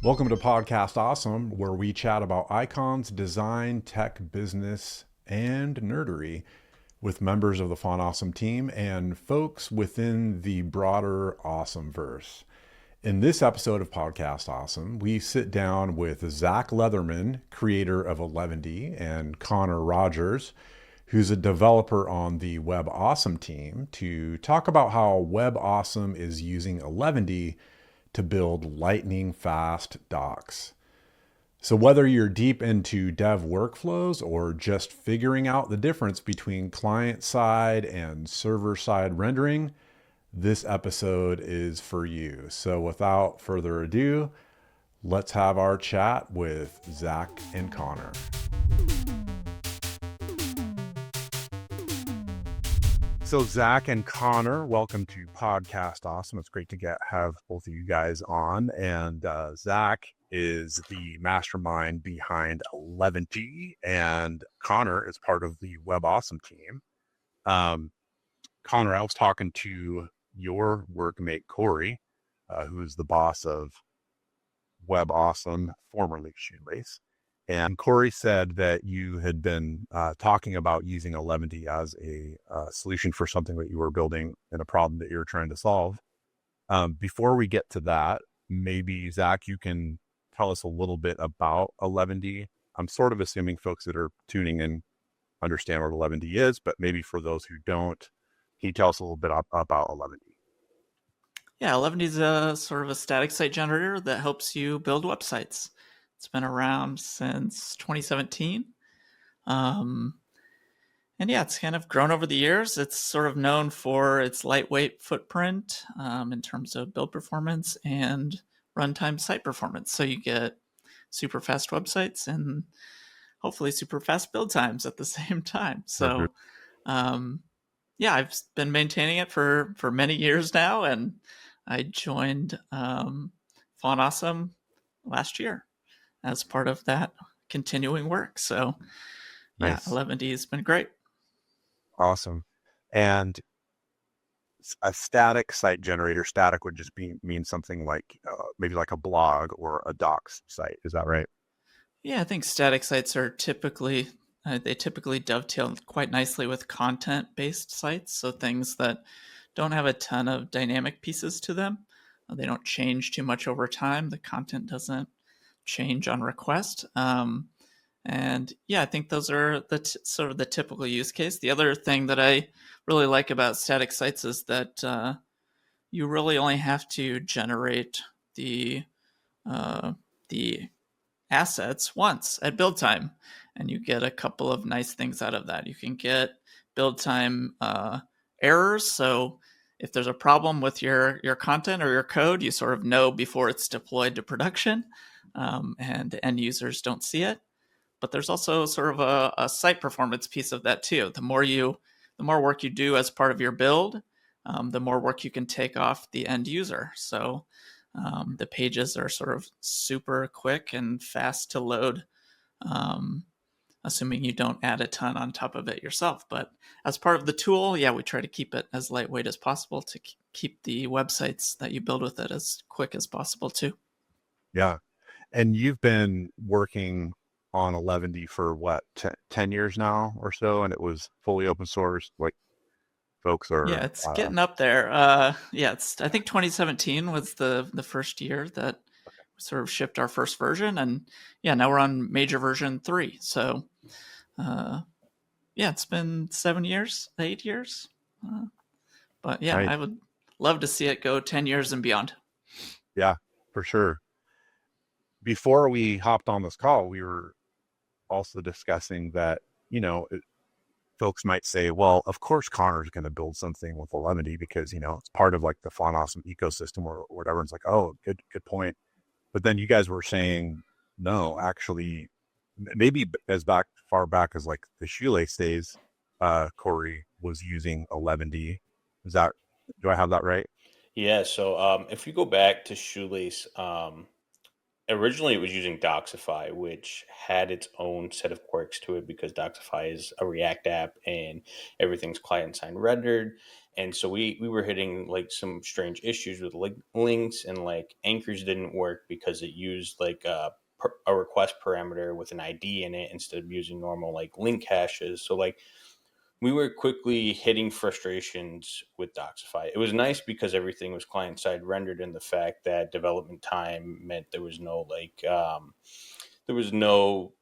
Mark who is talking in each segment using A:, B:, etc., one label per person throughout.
A: Welcome to Podcast Awesome, where we chat about icons, design, tech, business, and nerdery with members of the Font Awesome team and folks within the broader Awesomeverse. In this episode of Podcast Awesome, we sit down with Zach Leatherman, creator of Eleventy, and Konnor Rogers, who's a developer on the Web Awesome team, to talk about how Web Awesome is using Eleventy to build lightning fast docs. So whether you're deep into dev workflows or just figuring out the difference between client side and server side rendering, this episode is for you. So without further ado, let's have our chat with Zach and Konnor. So Zach and Konnor, welcome to Podcast Awesome. It's great to have both of you guys on. And Zach is the mastermind behind Eleventy, and Konnor is part of the Web Awesome team. Konnor, I was talking to your workmate, Corey, who is the boss of Web Awesome, formerly Shoelace. And Corey said that you had been talking about using Eleventy as a solution for something that you were building and a problem that you were trying to solve. Before we get to that, maybe, Zach, you can tell us a little bit about Eleventy. I'm sort of assuming folks that are tuning in understand what Eleventy is, but maybe for those who don't, can you tell us a little bit about Eleventy?
B: Yeah, Eleventy is a sort of a static site generator that helps you build websites. It's been around since 2017. And yeah, it's kind of grown over the years. It's sort of known for its lightweight footprint in terms of build performance and runtime site performance. So you get super fast websites and hopefully super fast build times at the same time. So yeah, I've been maintaining it for many years now, and I joined Font Awesome last year as part of that continuing work. So yeah,
A: Nice.
B: Eleventy has been great.
A: Awesome. And a static site generator, static would just mean something like maybe like a blog or a docs site. Is that right?
B: Yeah, I think static sites are typically dovetail quite nicely with content-based sites. So things that don't have a ton of dynamic pieces to them. They don't change too much over time. The content doesn't change on request. And yeah, I think those are sort of the typical use case. The other thing that I really like about static sites is that you really only have to generate the assets once at build time, and you get a couple of nice things out of that. You can get build time errors. So if there's a problem with your content or your code, you sort of know before it's deployed to production, and end users don't see it. But there's also sort of a site performance piece of that too. The more work you do as part of your build, the more work you can take off the end user. So the pages are sort of super quick and fast to load, assuming you don't add a ton on top of it yourself. But as part of the tool, yeah, we try to keep it as lightweight as possible to keep the websites that you build with it as quick as possible too.
A: Yeah. And you've been working on Eleventy for what, 10 years now or so, and it was fully open source. Like, folks are
B: Yeah, it's getting up there. Yeah, I think 2017 was the first year that we sort of shipped our first version, and yeah, now we're on major version 3. So yeah, it's been 8 years. But yeah,
A: nice.
B: I would love to see it go 10 years and beyond.
A: Yeah, for sure. Before we hopped on this call, we were also discussing that, folks might say, well, of course Konnor is going to build something with Eleventy because, it's part of like the Font Awesome ecosystem or whatever. And it's like, oh, good point. But then you guys were saying, no, actually, maybe as far back as like the Shoelace days, Corey was using Eleventy. Do I have that right?
C: Yeah, so if you go back to Shoelace, originally it was using Doxify, which had its own set of quirks to it because Doxify is a React app and everything's client side rendered. And so we were hitting like some strange issues with like links, and like anchors didn't work because it used like a request parameter with an ID in it instead of using normal like link hashes. So like we were quickly hitting frustrations with Doxify. It was nice because everything was client side rendered, and the fact that development time meant there was no there was no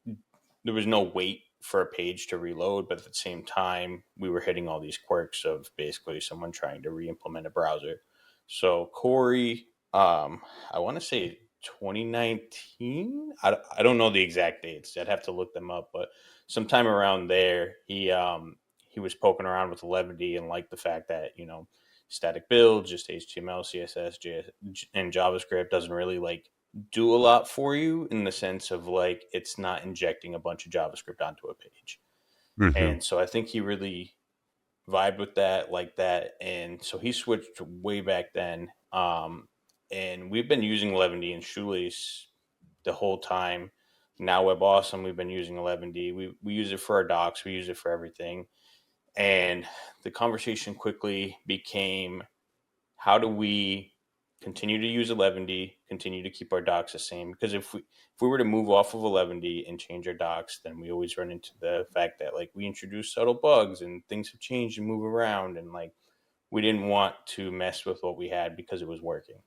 C: there was no wait for a page to reload. But at the same time, we were hitting all these quirks of basically someone trying to re-implement a browser. So Corey, I want to say 2019. I don't know the exact dates. I'd have to look them up, but sometime around there, he was poking around with Eleventy and liked the fact that static build, just HTML, CSS, JS, and JavaScript doesn't really like do a lot for you in the sense of like it's not injecting a bunch of JavaScript onto a page.
A: Hmm.
C: And so I think he really vibed with that, like that, and so he switched way back then. And we've been using Eleventy and Shoelace the whole time. Now Web Awesome, we've been using Eleventy. We use it for our docs, we use it for everything. And the conversation quickly became, how do we continue to use Eleventy, continue to keep our docs the same? Because if we were to move off of Eleventy and change our docs, then we always run into the fact that like we introduce subtle bugs and things have changed and move around, and like we didn't want to mess with what we had because it was working.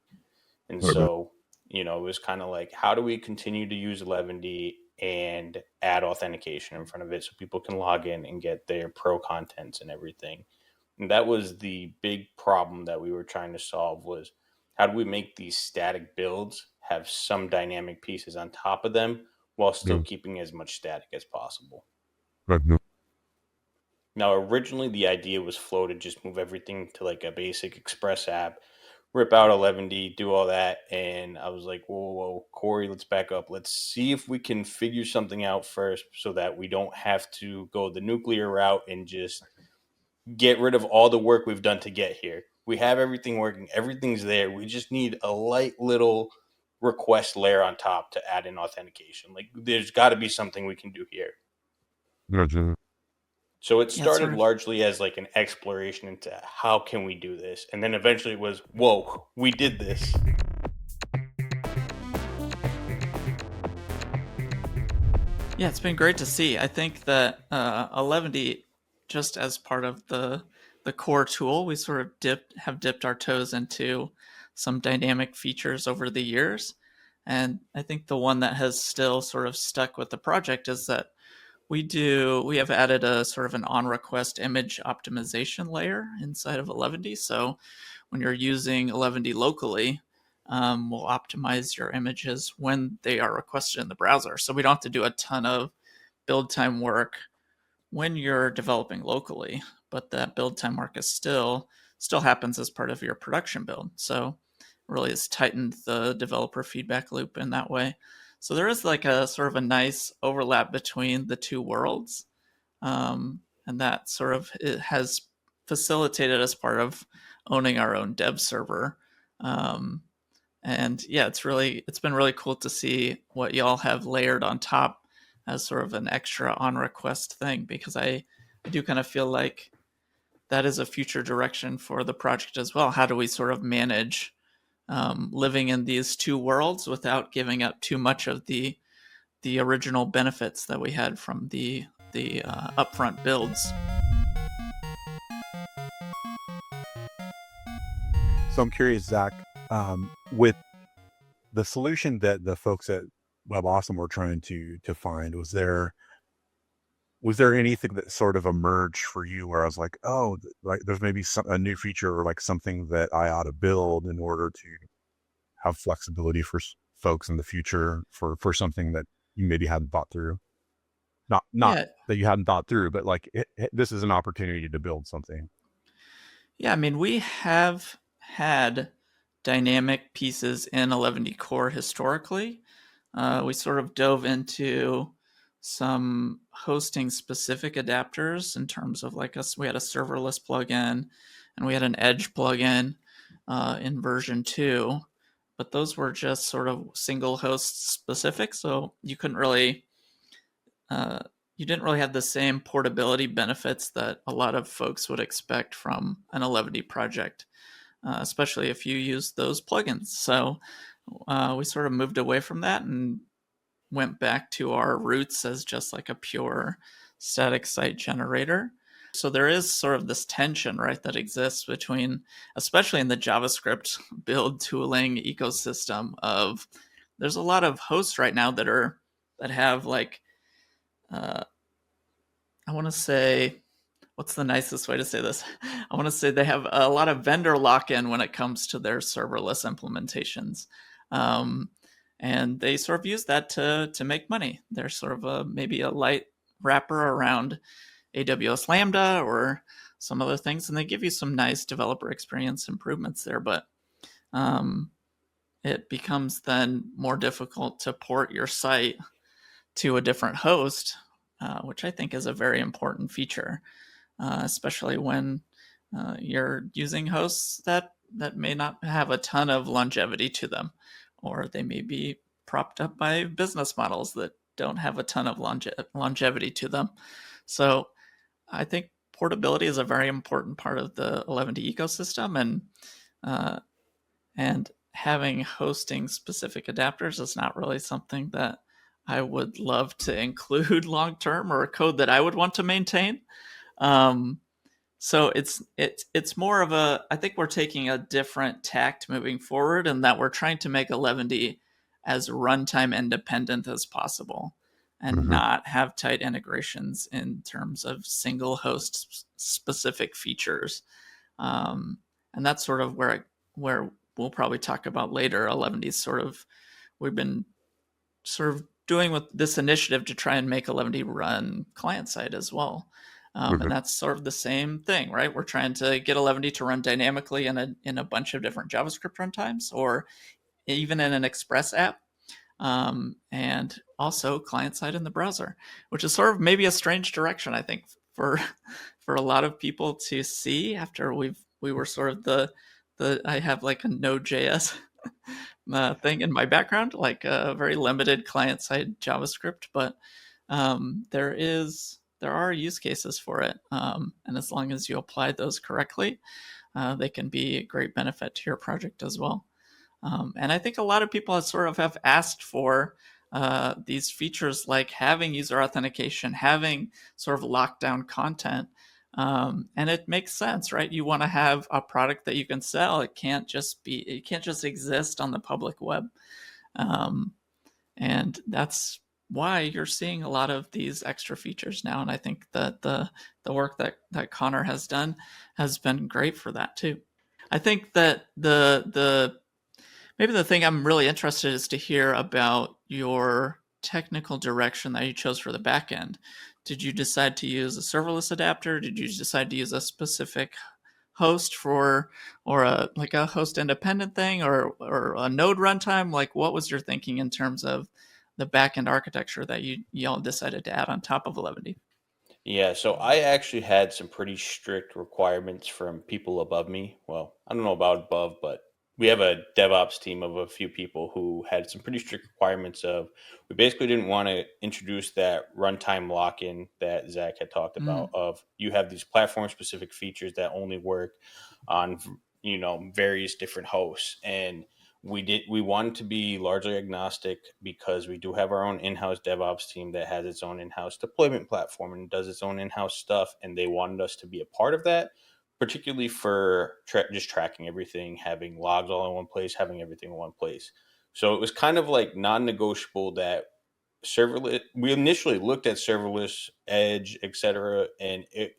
C: And
A: Right.
C: so, it was kind of like, how do we continue to use Eleventy and add authentication in front of it so people can log in and get their pro contents and everything? And that was the big problem that we were trying to solve, was how do we make these static builds have some dynamic pieces on top of them while still
A: Yeah.
C: keeping as much static as possible.
A: Right. No.
C: Now, originally the idea was flow to just move everything to like a basic Express app, rip out Eleventy, do all that. And I was like, whoa, whoa, Corey, let's back up. Let's see if we can figure something out first so that we don't have to go the nuclear route and just get rid of all the work we've done to get here. We have everything working, everything's there. We just need a light little request layer on top to add in authentication. Like, there's got to be something we can do here.
A: Gotcha.
C: So it
B: Yeah, it's
C: started
B: sort of
C: largely as like an exploration into how can we do this, and then eventually it was, whoa, we did this.
B: yeah, it's been great to see. I think that Eleventy, just as part of the core tool, we sort of have dipped our toes into some dynamic features over the years. And I think the one that has still sort of stuck with the project is that we have added a sort of an on request image optimization layer inside of Eleventy. So when you're using Eleventy locally, we'll optimize your images when they are requested in the browser. So we don't have to do a ton of build time work when you're developing locally, but that build time work is still happens as part of your production build. So really has tightened the developer feedback loop in that way. So there is like a sort of a nice overlap between the two worlds, and that sort of it has facilitated as part of owning our own dev server. Um, and yeah, it's been really cool to see what y'all have layered on top as sort of an extra on request thing, because I do kind of feel like that is a future direction for the project as well. How do we sort of manage living in these two worlds without giving up too much of the original benefits that we had from the upfront builds?
A: So I'm curious, Zach, with the solution that the folks at Web Awesome were trying to find, was there anything that sort of emerged for you where I was like, oh, like there's maybe a new feature or like something that I ought to build in order to have flexibility for folks in the future for something that you maybe hadn't thought through? Not
B: Yeah,
A: that you hadn't thought through, but like this is an opportunity to build something.
B: yeah. I mean, we have had dynamic pieces in 11D Core historically. We sort of dove into some hosting specific adapters in terms of like us. We had a serverless plugin and we had an edge plugin in version 2. but those were just sort of single host specific. So you couldn't really, you didn't really have the same portability benefits that a lot of folks would expect from an Eleventy project, especially if you use those plugins. So we sort of moved away from that and went back to our roots as just like a pure static site generator. So there is sort of this tension, right, that exists between, especially in the JavaScript build tooling ecosystem, of there's a lot of hosts right now that have like, I want to say, what's the nicest way to say this? I want to say they have a lot of vendor lock-in when it comes to their serverless implementations. And they sort of use that to make money. They're sort of maybe a light wrapper around AWS Lambda or some other things, and they give you some nice developer experience improvements there. But it becomes then more difficult to port your site to a different host, which I think is a very important feature, especially when you're using hosts that may not have a ton of longevity to them, or they may be propped up by business models that don't have a ton of longevity to them. So I think portability is a very important part of the Eleventy ecosystem, and having hosting specific adapters is not really something that I would love to include long term, or a code that I would want to maintain. So it's more of a, I think we're taking a different tact moving forward, and that we're trying to make Eleventy as runtime independent as possible, and not have tight integrations in terms of single host specific features. And that's sort of where we'll probably talk about later. Eleventy sort of, we've been sort of doing with this initiative to try and make Eleventy run client side as well. And that's sort of the same thing, right? We're trying to get Eleventy to run dynamically in a bunch of different JavaScript runtimes, or even in an Express app, and also client side in the browser, which is sort of maybe a strange direction, I think, for a lot of people to see after we were sort of the I have like a Node.js thing in my background, like a very limited client side JavaScript, but there are use cases for it, and as long as you apply those correctly, they can be a great benefit to your project as well. And I think a lot of people have asked for these features, like having user authentication, having sort of lockdown content. And it makes sense, right? You want to have a product that you can sell. It can't just exist on the public web. And that's why you're seeing a lot of these extra features now. And I think that the work that Konnor has done has been great for that too. I think that maybe the thing I'm really interested in is to hear about your technical direction that you chose for the backend. Did you decide to use a serverless adapter? Did you decide to use a specific host or a host independent thing, or a node runtime? Like, what was your thinking in terms of the backend architecture that y'all decided to add on top of Eleventy?
C: Yeah, so I actually had some pretty strict requirements from people above me. Well, I don't know about above, but we have a DevOps team of a few people who had some pretty strict requirements of, we basically didn't want to introduce that runtime lock-in that Zach had talked about, of you have these platform specific features that only work on, various different hosts. And we wanted to be largely agnostic because we do have our own in-house DevOps team that has its own in-house deployment platform and does its own in-house stuff, and they wanted us to be a part of that, particularly for just tracking everything, having logs all in one place, having everything in one place. So it was kind of like non-negotiable that serverless, we initially looked at serverless, edge, etc., and it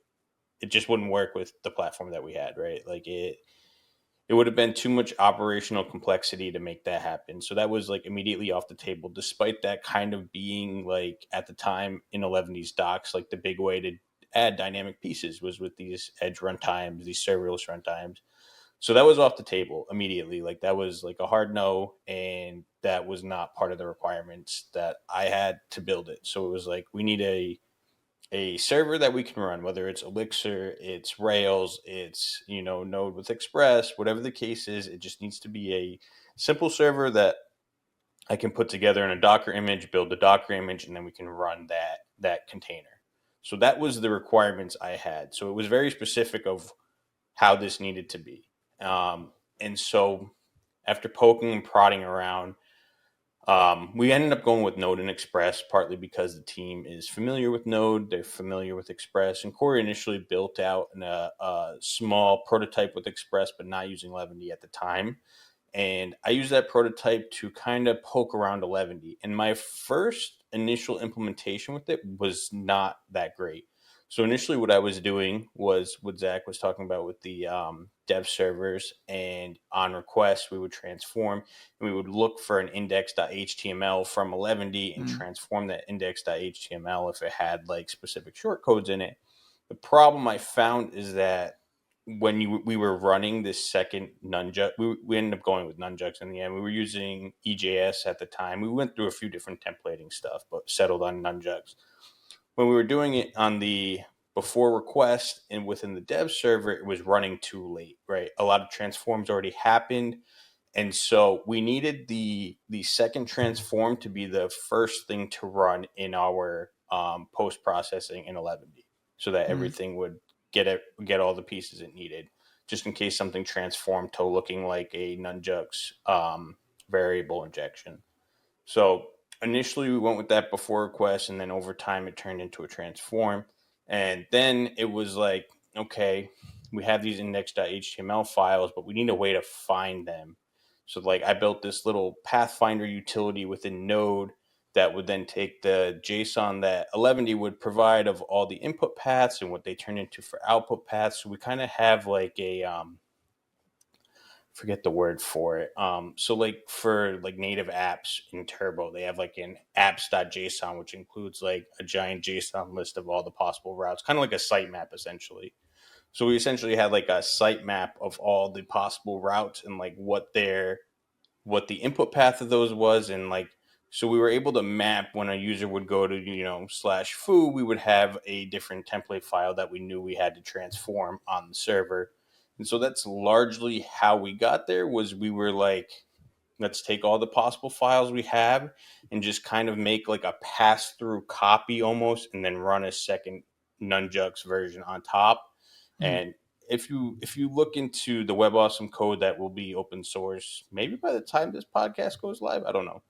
C: just wouldn't work with the platform that we had, right? Like it would have been too much operational complexity to make that happen. So that was like immediately off the table, despite that kind of being like at the time in Eleventy's docs, like the big way to add dynamic pieces was with these edge runtimes, these serverless runtimes. So that was off the table immediately. Like that was like a hard no. And that was not part of the requirements that I had to build it. So it was like, we need a server that we can run, whether it's Elixir, it's Rails, it's, Node with Express, whatever the case is. It just needs to be a simple server that I can put together in a Docker image, build the Docker image, and then we can run that container. So that was the requirements I had. So it was very specific of how this needed to be. And so after poking and prodding around, we ended up going with Node and Express, partly because the team is familiar with Node, they're familiar with Express, and Corey initially built out a small prototype with Express, but not using Eleventy at the time. And I used that prototype to kind of poke around Eleventy. And my first initial implementation with it was not that great. So initially what I was doing was what Zach was talking about with the dev servers, and on request, we would transform and we would look for an index.html from Eleventy and transform that index.html if it had like specific shortcodes in it. The problem I found is that when we were running this second nunjuk, we ended up going with nunjucks in the end. We were using EJS at the time. We went through a few different templating stuff, but settled on nunjucks. When we were doing it on the before request and within the dev server, it was running too late, right? A lot of transforms already happened. And so we needed the second transform to be the first thing to run in our post-processing in Eleventy, so that everything would get all the pieces it needed, just in case something transformed to looking like a nunjucks variable injection. So initially we went with that before request, and then over time it turned into a transform. And then it was like, okay, we have these index.html files, but we need a way to find them. So like I built this little Pathfinder utility within Node that would then take the JSON that Eleventy would provide of all the input paths and what they turn into for output paths. So we kind of have like a forget the word for it. So like for like native apps in Turbo, they have like an apps.json, which includes like a giant JSON list of all the possible routes, kind of like a sitemap essentially. So we essentially had like a sitemap of all the possible routes and like what the input path of those was, and like so we were able to map when a user would go to /foo, we would have a different template file that we knew we had to transform on the server. And so that's largely how we got there. Was we were like, let's take all the possible files we have and just kind of make like a pass through copy almost, and then run a second nunjucks version on top. And if you look into the WebAwesome code that will be open source, maybe by the time this podcast goes live, I don't know,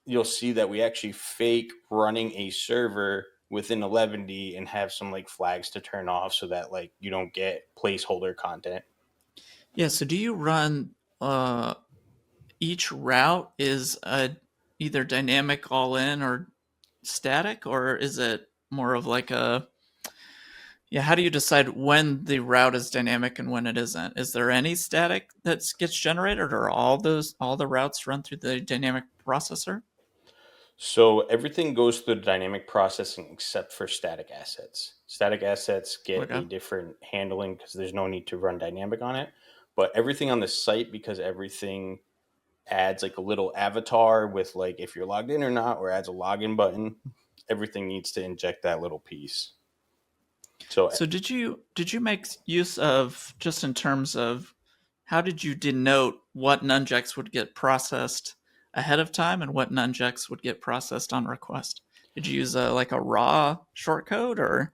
C: you'll see that we actually fake running a server within Eleventy and have some like flags to turn off so that like you don't get placeholder content.
B: Yeah. So do you run each route is either dynamic all in or static, or is it more of like a how do you decide when the route is dynamic and when it isn't? Is there any static that gets generated, or all the routes run through the dynamic processor?
C: So everything goes through the dynamic processing except for static assets. Static assets get
B: Okay.
C: a different handling because there's no need to run dynamic on it. But everything on the site, because everything adds like a little avatar with like if you're logged in or not, or adds a login button, everything needs to inject that little piece. So
B: did you make use of, just in terms of how did you denote what nunjucks would get processed ahead of time and what nunjucks would get processed on request? Did you use like a raw shortcode, or?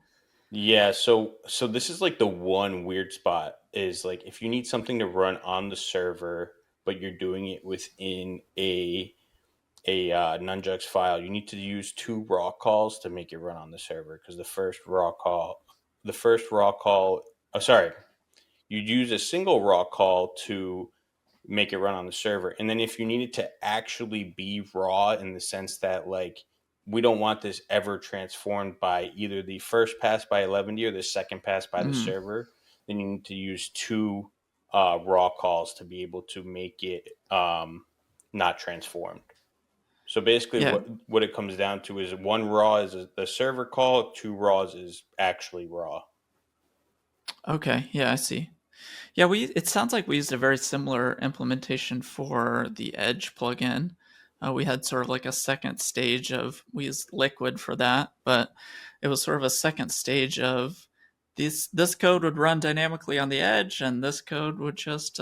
C: yeah, so this is like the one weird spot is like if you need something to run on the server, but you're doing it within a nunjucks file, you need to use two raw calls to make it run on the server, because the first raw call, you'd use a single raw call to make it run on the server. And then if you need it to actually be raw, in the sense that like we don't want this ever transformed by either the first pass by Eleventy or the second pass by the server, then you need to use two raw calls to be able to make it not transformed. So basically
B: Yeah.
C: what it comes down to is one raw is the server call, two raws is actually raw.
B: Okay. Yeah, I see. Yeah, it sounds like we used a very similar implementation for the Edge plugin. We had sort of like a second stage of, we used Liquid for that, but it was sort of a second stage of this code would run dynamically on the Edge, and this code would just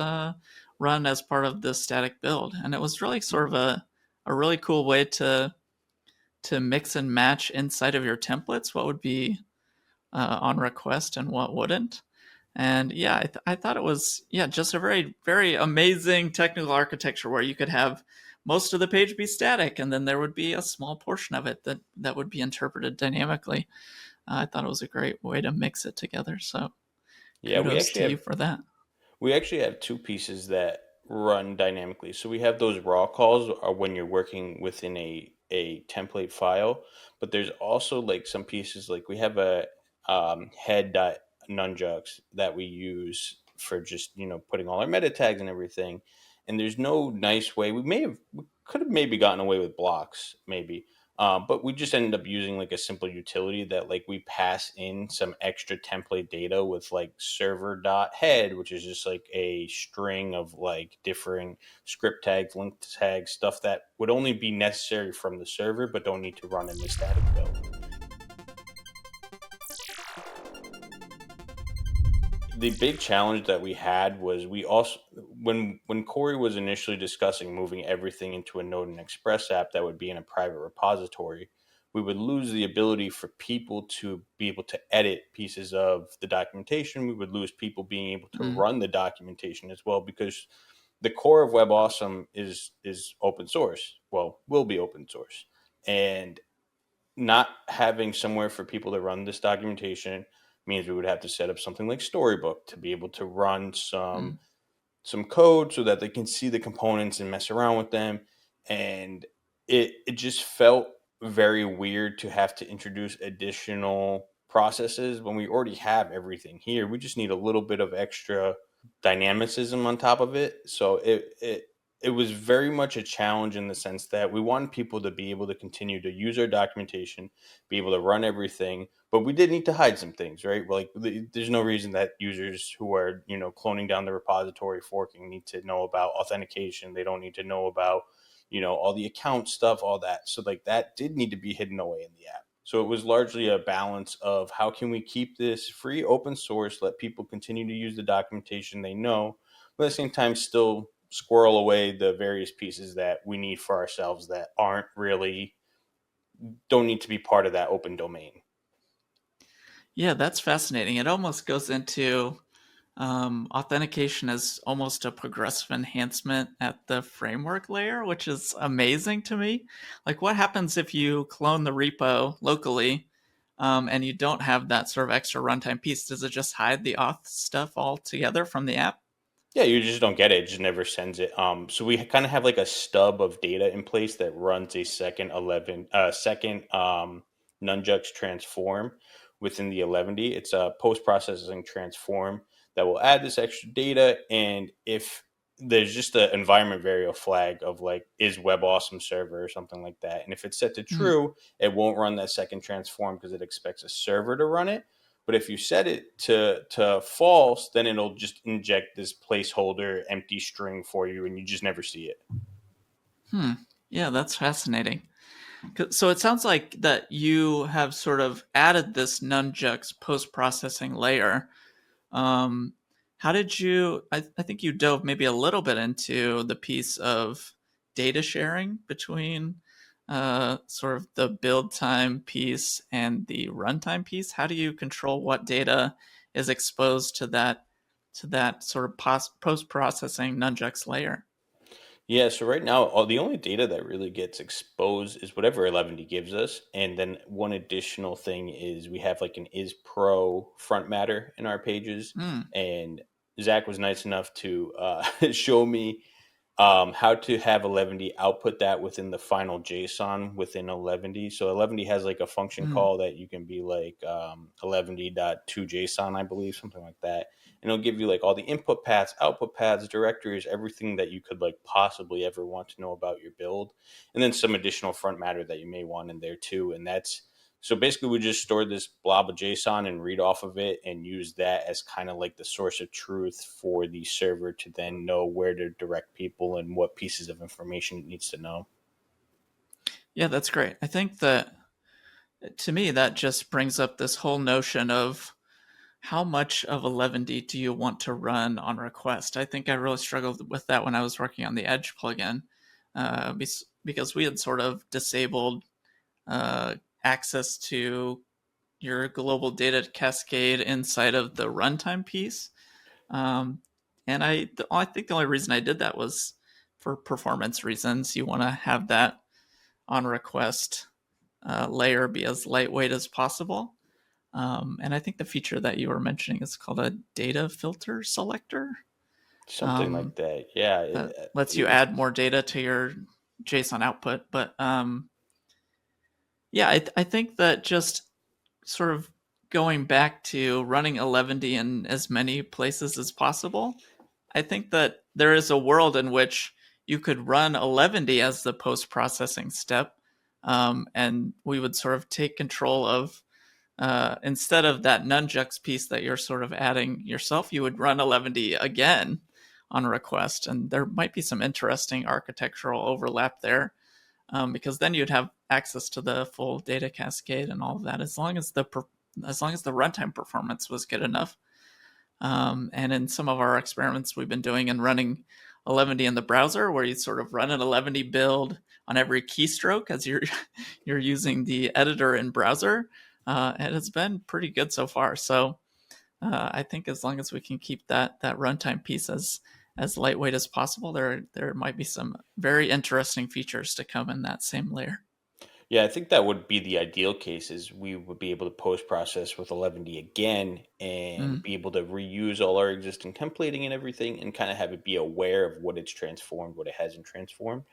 B: run as part of the static build. And it was really sort of a really cool way to mix and match inside of your templates what would be on request and what wouldn't. And yeah, I thought it was just a very, very amazing technical architecture where you could have most of the page be static, and then there would be a small portion of it that would be interpreted dynamically. I thought it was a great way to mix it together. So
C: Yeah,
B: kudos to you for that.
C: we actually have two pieces that run dynamically. So we have those raw calls are when you're working within a template file, but there's also like some pieces like we have a head dot nunjucks that we use for just putting all our meta tags and everything. And there's no nice way. We could have maybe gotten away with blocks maybe, but we just ended up using like a simple utility that like we pass in some extra template data with like server dot head, which is just like a string of like different script tags, link tags, stuff that would only be necessary from the server, but don't need to run in the static build. The big challenge that we had was we also when Corey was initially discussing moving everything into a Node and Express app that would be in a private repository, we would lose the ability for people to be able to edit pieces of the documentation. We would lose people being able to run the documentation as well, because the core of WebAwesome is open source. Well, will be open source, and not having somewhere for people to run this documentation means we would have to set up something like Storybook to be able to run some code so that they can see the components and mess around with them. And it just felt very weird to have to introduce additional processes when we already have everything here. We just need a little bit of extra dynamicism on top of it. So it was very much a challenge in the sense that we want people to be able to continue to use our documentation, be able to run everything, but we did need to hide some things, right? Like there's no reason that users who are, cloning down the repository, forking, need to know about authentication. They don't need to know about, all the account stuff, all that. So like that did need to be hidden away in the app. So it was largely a balance of how can we keep this free, open source, let people continue to use the documentation they know, but at the same time still squirrel away the various pieces that we need for ourselves that don't need to be part of that open domain.
B: Yeah, that's fascinating. It almost goes into authentication as almost a progressive enhancement at the framework layer, which is amazing to me. Like, what happens if you clone the repo locally and you don't have that sort of extra runtime piece? Does it just hide the auth stuff altogether from the app?
C: Yeah, you just don't get it. It just never sends it. So we kind of have like a stub of data in place that runs a second Nunjucks transform within the Eleventy. It's a post-processing transform that will add this extra data. And if there's just an environment variable flag of like, is WebAwesome server or something like that. And if it's set to true, it won't run that second transform because it expects a server to run it. But if you set it to false, then it'll just inject this placeholder empty string for you, and you just never see it.
B: Yeah, that's fascinating. So it sounds like that you have sort of added this Nunjucks post-processing layer. How did you? I think you dove maybe a little bit into the piece of data sharing between sort of the build time piece and the runtime piece. How do you control what data is exposed to that sort of post-processing Nunjucks layer?
C: Yeah, so right now, the only data that really gets exposed is whatever Eleventy gives us. And then one additional thing is we have like an is pro front matter in our pages. And Zach was nice enough to show me how to have Eleventy output that within the final JSON within Eleventy. So Eleventy has like a function call that you can be like Eleventy.toJSON, I believe, something like that. And it'll give you like all the input paths, output paths, directories, everything that you could like possibly ever want to know about your build. And then some additional front matter that you may want in there too. And that's so basically we just store this blob of JSON and read off of it and use that as kind of like the source of truth for the server to then know where to direct people and what pieces of information it needs to know.
B: Yeah, that's great. I think that to me that just brings up this whole notion of how much of Eleventy do you want to run on request? I think I really struggled with that when I was working on the Edge plugin, because we had sort of disabled access to your global data cascade inside of the runtime piece. And I think the only reason I did that was for performance reasons. You want to have that on request layer be as lightweight as possible. And I think the feature that you were mentioning is called a data filter selector.
C: Something like that. Yeah.
B: That lets you add more data to your JSON output. But yeah, I think that just sort of going back to running Eleventy in as many places as possible, I think that there is a world in which you could run Eleventy as the post-processing step, and we would sort of take control of, instead of that nunjux piece that you're sort of adding yourself, you would run Eleventy again on request, and there might be some interesting architectural overlap there, because then you'd have access to the full data cascade and all of that, as long as the runtime performance was good enough. And in some of our experiments we've been doing and running Eleventy in the browser, where you sort of run an Eleventy build on every keystroke as you're using the editor in browser, and it's been pretty good so far. So I think as long as we can keep that runtime piece as lightweight as possible, there might be some very interesting features to come in that same layer.
C: Yeah, I think that would be the ideal case, is we would be able to post-process with Eleventy again and be able to reuse all our existing templating and everything, and kind of have it be aware of what it's transformed, what it hasn't transformed.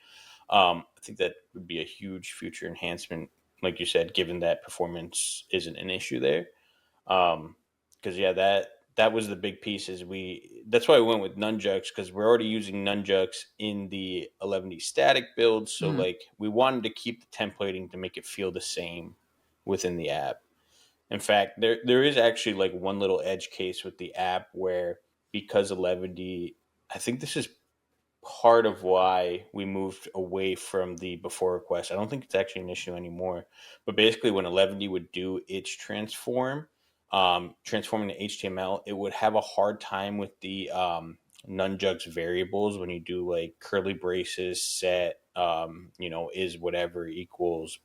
C: I think that would be a huge future enhancement, like you said, given that performance isn't an issue there. Because yeah, that was the big piece. That's why we went with nunjux, because we're already using nunjux in the Eleventy static build. So like we wanted to keep the templating to make it feel the same within the app. In fact, there is actually like one little edge case with the app where, because Eleventy, I think this is part of why we moved away from the before request. I don't think it's actually an issue anymore. But basically, when Eleventy would do its transforming to HTML, it would have a hard time with the nunjux variables when you do like curly braces, set, is whatever equals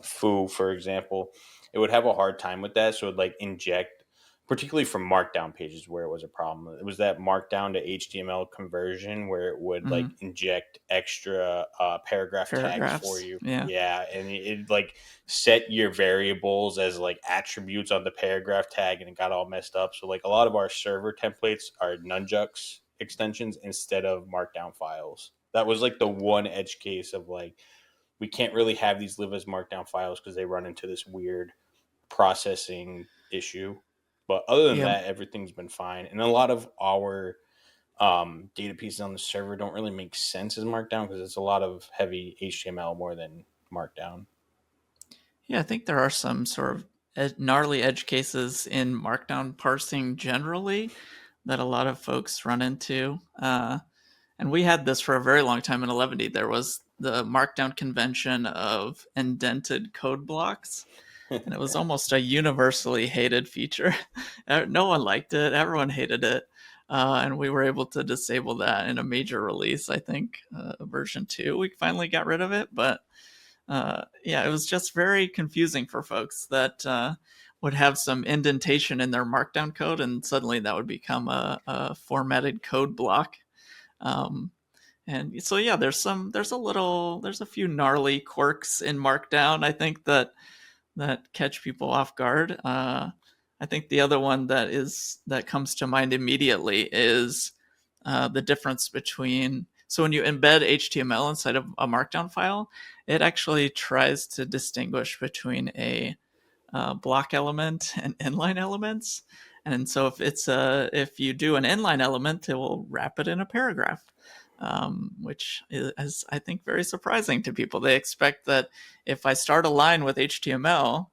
C: foo, for example. It would have a hard time with that. So it would like inject, particularly from markdown pages where it was a problem. It was that markdown to HTML conversion where it would like inject extra paragraphs tags for you. Yeah. And it like set your variables as like attributes on the paragraph tag, and it got all messed up. So like a lot of our server templates are nunjux extensions instead of markdown files. That was like the one edge case of like, we can't really have these live as markdown files because they run into this weird processing issue. But other than that, everything's been fine. And a lot of our data pieces on the server don't really make sense as markdown, because it's a lot of heavy HTML more than markdown.
B: Yeah, I think there are some sort of gnarly edge cases in markdown parsing generally that a lot of folks run into. And we had this for a very long time in Eleventy. There was the markdown convention of indented code blocks, and it was almost a universally hated feature. No one liked it. Everyone hated it. And we were able to disable that in a major release, I think, version 2. We finally got rid of it. But yeah, it was just very confusing for folks that would have some indentation in their markdown code, and suddenly that would become a formatted code block. And so yeah, there's a few gnarly quirks in Markdown, I think, that catch people off guard. I think the other one that comes to mind immediately is the difference between, so when you embed HTML inside of a Markdown file, it actually tries to distinguish between a block element and inline elements. And so if you do an inline element, it will wrap it in a paragraph. Which is, I think, very surprising to people. They expect that if I start a line with HTML,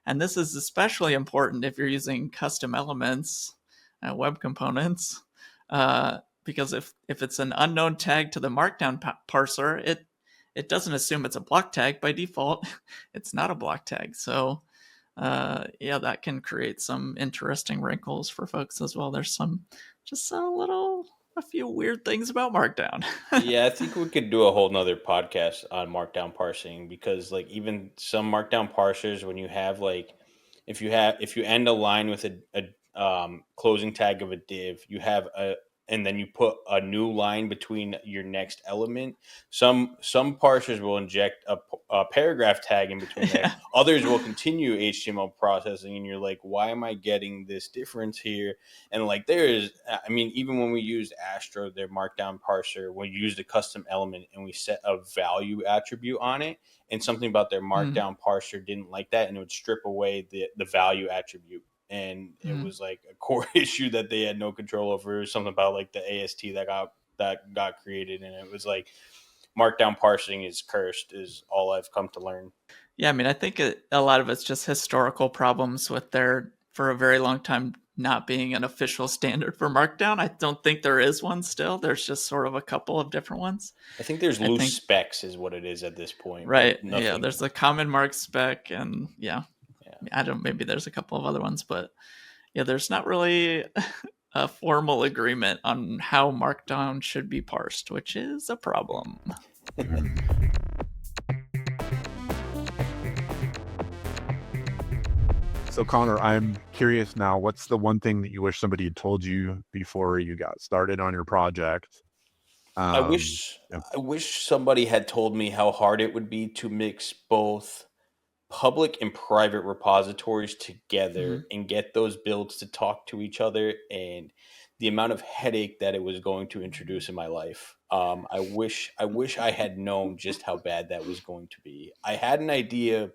B: and this is especially important if you're using custom elements, web components, because if it's an unknown tag to the Markdown parser, it doesn't assume it's a block tag by default. It's not a block tag. So yeah, that can create some interesting wrinkles for folks as well. There's just a few weird things about Markdown.
C: Yeah, I think we could do a whole nother podcast on markdown parsing, because like even some markdown parsers, when you have like if you end a line with a closing tag of a div, you have a and then you put a new line between your next element. Some parsers will inject a paragraph tag in between there.
B: Yeah.
C: Others will continue HTML processing, and you're like, why am I getting this difference here? And like I mean, even when we used Astro, their markdown parser, we used a custom element and we set a value attribute on it, and something about their
B: Mm,
C: markdown parser didn't like that, and it would strip away the value attribute. And it
B: mm.
C: was like a core issue that they had no control over. It was something about like the AST that got created, and it was like markdown parsing is cursed, is all I've come to learn.
B: Yeah, I mean, I think a lot of it's just historical problems with their, for a very long time, not being an official standard for Markdown. I don't think there is one still. There's just sort of a couple of different ones.
C: I think there's
B: I
C: loose
B: think,
C: specs is what it is at this point,
B: right.
C: but
B: Yeah,
C: nothing.
B: there's a common mark spec, and yeah,
C: Yeah.
B: maybe there's a couple of other ones, but yeah, there's not really a formal agreement on how Markdown should be parsed, which is a problem.
A: So Konnor, I'm curious now, what's the one thing that you wish somebody had told you before you got started on your project?
C: I
A: Um,
C: wish
A: yeah.
C: I wish somebody had told me how hard it would be to mix both public and private repositories together
B: Mhm.
C: and get those builds to talk to each other, and the amount of headache that it was going to introduce in my life. I wish I had known just how bad that was going to be. I had an idea,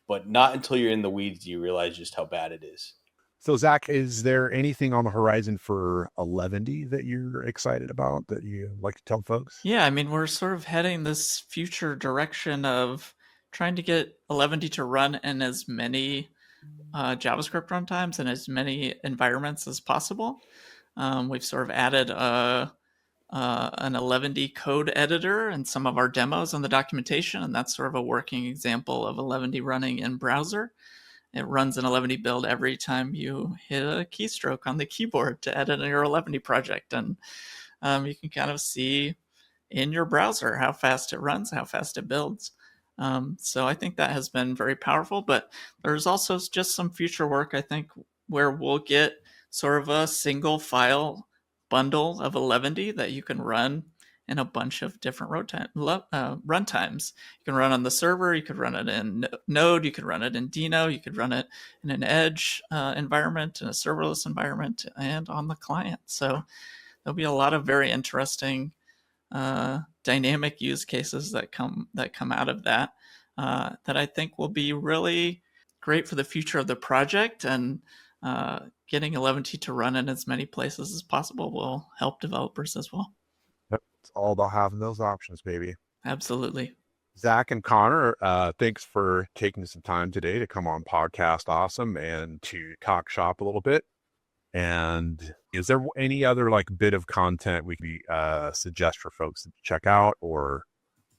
C: but not until you're in the weeds do you realize just how bad it is.
A: So Zach, is there anything on the horizon for Eleventy that you're excited about that you like to tell folks?
B: Yeah, I mean, we're sort of heading this future direction of trying to get Eleventy to run in as many JavaScript runtimes and as many environments as possible. We've sort of added an Eleventy code editor in some of our demos on the documentation, and that's sort of a working example of Eleventy running in browser. It runs an Eleventy build every time you hit a keystroke on the keyboard to edit your Eleventy project, and you can kind of see in your browser how fast it runs, how fast it builds. So I think that has been very powerful, but there's also just some future work, I think, where we'll get sort of a single file bundle of Eleventy that you can run in a bunch of different runtimes. You can run on the server, you could run it in Node, you could run it in Dino, you could run it in an Edge environment, in a serverless environment, and on the client. So there'll be a lot of very interesting dynamic use cases that come out of that that I think will be really great for the future of the project, and getting Eleventy to run in as many places as possible will help developers as well.
A: Yep. It's all about having those options, baby.
B: Absolutely.
A: Zach and Konnor, thanks for taking some time today to come on Podcast Awesome and to talk shop a little bit. And is there any other like bit of content we could suggest for folks to check out, or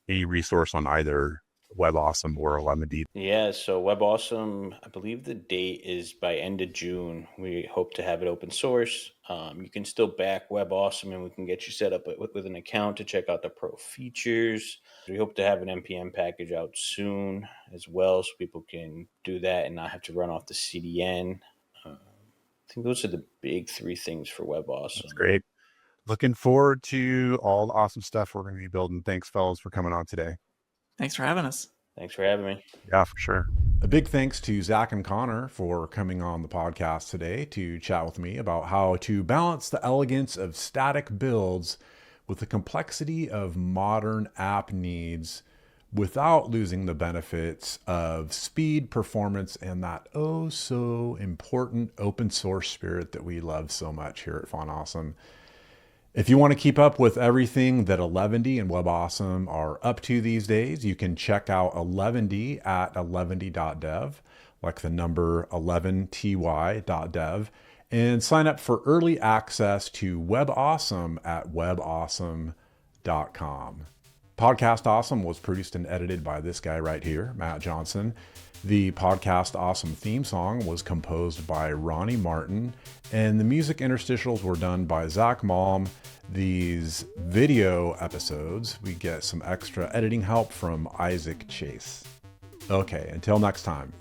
A: any resource on either WebAwesome or Eleventy?
C: Yeah, so WebAwesome, I believe the date is by end of June. We hope to have it open source. You can still back WebAwesome, and we can get you set up with an account to check out the pro features. We hope to have an NPM package out soon as well, so people can do that and not have to run off the CDN. I think those are the big three things for WebAwesome.
A: That's great. Looking forward to all the awesome stuff we're going to be building. Thanks, fellas, for coming on today.
B: Thanks for having us.
C: Thanks for having me.
A: Yeah, for sure.
D: A big thanks to Zach and Konnor for coming on the podcast today to chat with me about how to balance the elegance of static builds with the complexity of modern app needs without losing the benefits of speed, performance, and that oh so important open source spirit that we love so much here at FontAwesome. If you want to keep up with everything that Eleventy and WebAwesome are up to these days, you can check out Eleventy at eleventy.dev, like the number 11ty.dev, and sign up for early access to WebAwesome at webawesome.com. Podcast Awesome was produced and edited by this guy right here, Matt Johnson.
A: The Podcast Awesome theme song was composed by Ronnie Martin, and the music interstitials were done by Zach Malm. These video episodes, we get some extra editing help from Isaac Chase. Okay, until next time.